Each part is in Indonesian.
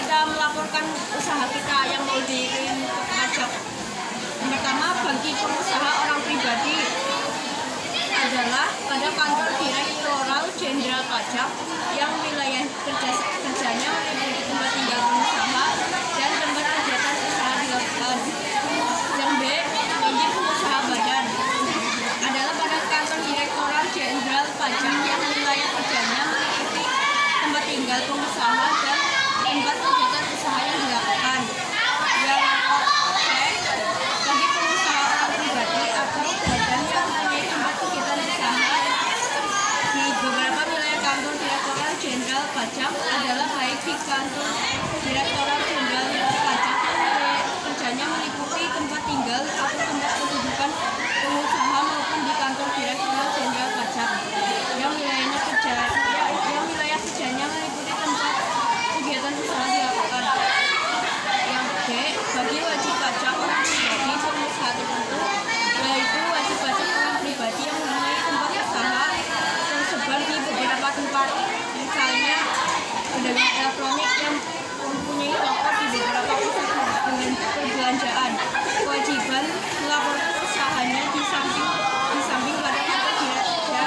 kita melaporkan usaha kita yang mau dikirim ke pajak. Yang pertama, bagi pengusaha orang pribadi adalah pada kantor Direktorat Jenderal Pajak yang wilayah kerjanya meliputi tempat tinggal pengusaha dan tempat kegiatan usaha dilakukan. Yang B, bagi pengusaha badan adalah pada kantor Direktorat Jenderal Pajak yang wilayah kerjanya meliputi tempat tinggal pengusaha dan tempat kegiatan usaha yang dilakukan. Yang C, bagi pengusaha orang pribadi atau badan yang mempunyai tempat kegiatan usaha di beberapa wilayah kantor Direktorat Jenderal Pajak adalah baik di kantor Direktorat Jenderal Pajak yang wilayah kerjanya meliputi tempat tinggal atau tempat kedudukan pengusaha maupun di kantor Direktorat Jenderal Pajak yang wilayah kerjanya meliputi tempat kegiatan usaha dilakukan. Yang D, bagi wajib pajak orang pribadi pengusaha tertentu, yaitu wajib pajak orang pribadi yang mempunyai tempat usaha tersebar di beberapa tempat, misalnya pedagang elektronik yang mempunyai toko di beberapa pusat perbelanjaan. Kewajiban melaporkan usahanya di samping pada kantor Direktorat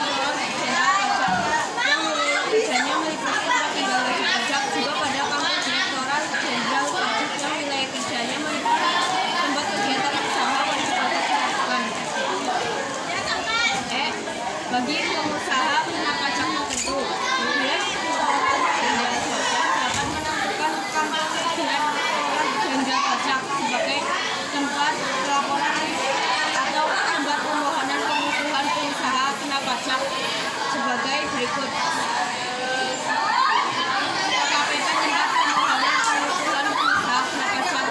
Jenderal Pajak yang kerjanya meliputi tempat tinggal wajib pajak, juga pada kantor Direktorat Jenderal Pajak yang wilayah kerjanya meliputi tempat kegiatan usaha wajib pajak dilakukan. Bagi pengusaha kena pajak tertentu, Direktorat Jenderal Pajak dapat menentukan kantor Direktorat Jenderal Pajak sebagai tempat pelaporan atau tempat permohonan pengukuhan pengusaha kena pajak sebagai berikut. KPP tempat permohonan pengukuhan pengusaha kena pajak,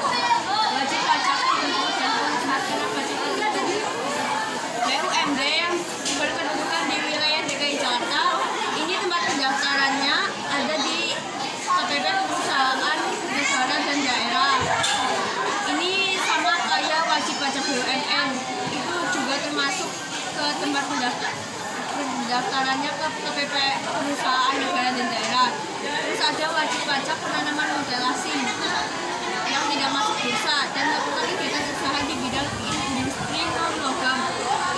wajib pajak tertentu dan pengusaha kena pajak tertentu. BUMD yang berkedudukan di wilayah DKI Jakarta, ini tempat pendaftarannya ada di KPP Perusahaan Negara dan Daerah. Ini sama kayak wajib pajak BUMN, itu juga termasuk ke tempat pendaftarannya ke KPP Perusahaan Negara dan Daerah. Terus ada wajib pajak penanaman modal asing yang tidak masuk bursa dan melakukan kegiatan usaha di bidang industri non logam.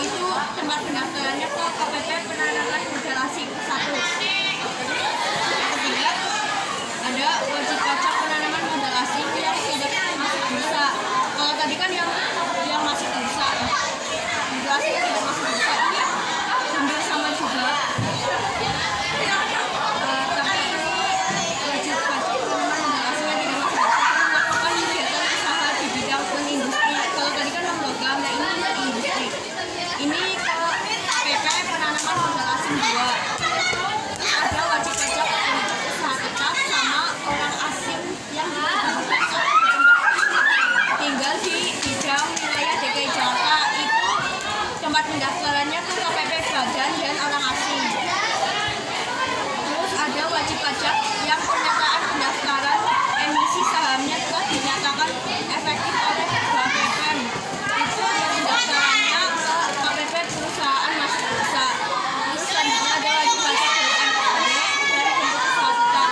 Itu tempat pendaftarannya ke KPP penanaman modal asing 1. Yang ketiga, ada wajib pajak penanaman modal asing yang tidak masuk bursa. Kalau tadi kan yang masuk bursa, modal asing yang tidak masuk bursa ini hampir sama juga. Tapi ini wajib pajak penanaman modal asing yang tidak masuk bursa melakukan kegiatan usaha di bidang industri. Kalau tadi kan non logam, nah ini industri. Ini ke KPP penanaman modal asing 2. Ada wajib pajak untuk usaha tetap sama orang asing yang tinggal di bidang wilayah DKI Jakarta, itu tempat pendaftarannya ke KPP badan dan orang asing. Terus ada wajib pajak yang pernyataan pendaftaran emisi sahamnya telah dinyatakan efektif oleh BAPEPM, itu pendaftarannya ke KPP perusahaan masuk bursa. Terus selanjutnya ada wajib pajak BUMD dari bentuk usaha tetap,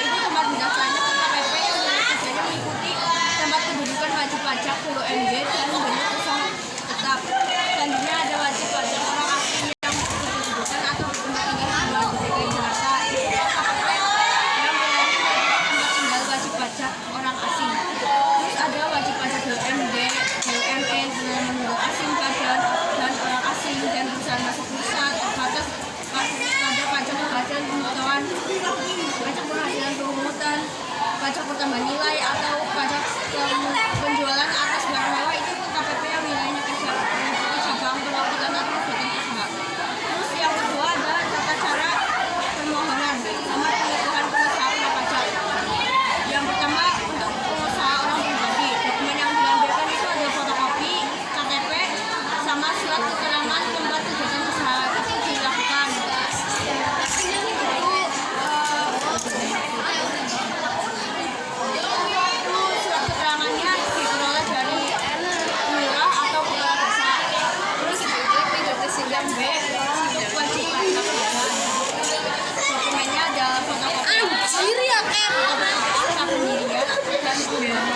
itu tempat pendaftarannya ke KPP yang wilayah kerjanya meliputi tempat kedudukan wajib pajak BUMD dan bentuk usaha tetap. Selanjutnya ada wajib pajak orang asing yang berkedudukan atau bertempat tinggal di luar DKI Jakarta, itu KPP yang wilayahnya tempat tinggal wajib pajak orang asing. Terus ada wajib pajak BUMD, BUMN, penanaman modal asing, badan dan orang asing dan perusahaan masuk bursa terbatas pada pajak penghasilan pengetahuan, pajak penghasilan pemungutan, pajak pertambahan nilai atau pajak penjualan atas barang mewah, itu KPP yang wilayahnya kerja meliputi cabang perwakilan atau kegiatan usaha. Terus yang kedua ada tata cara permohonan sama pengukuhan pengusaha kena pajak. Yang pertama, untuk pengusaha orang pribadi, dokumen yang dilampirkan itu ada fotokopi KTP sama surat keterangan tempat kegiatan usaha itu dilakukan. Itu surat keterangannya itu.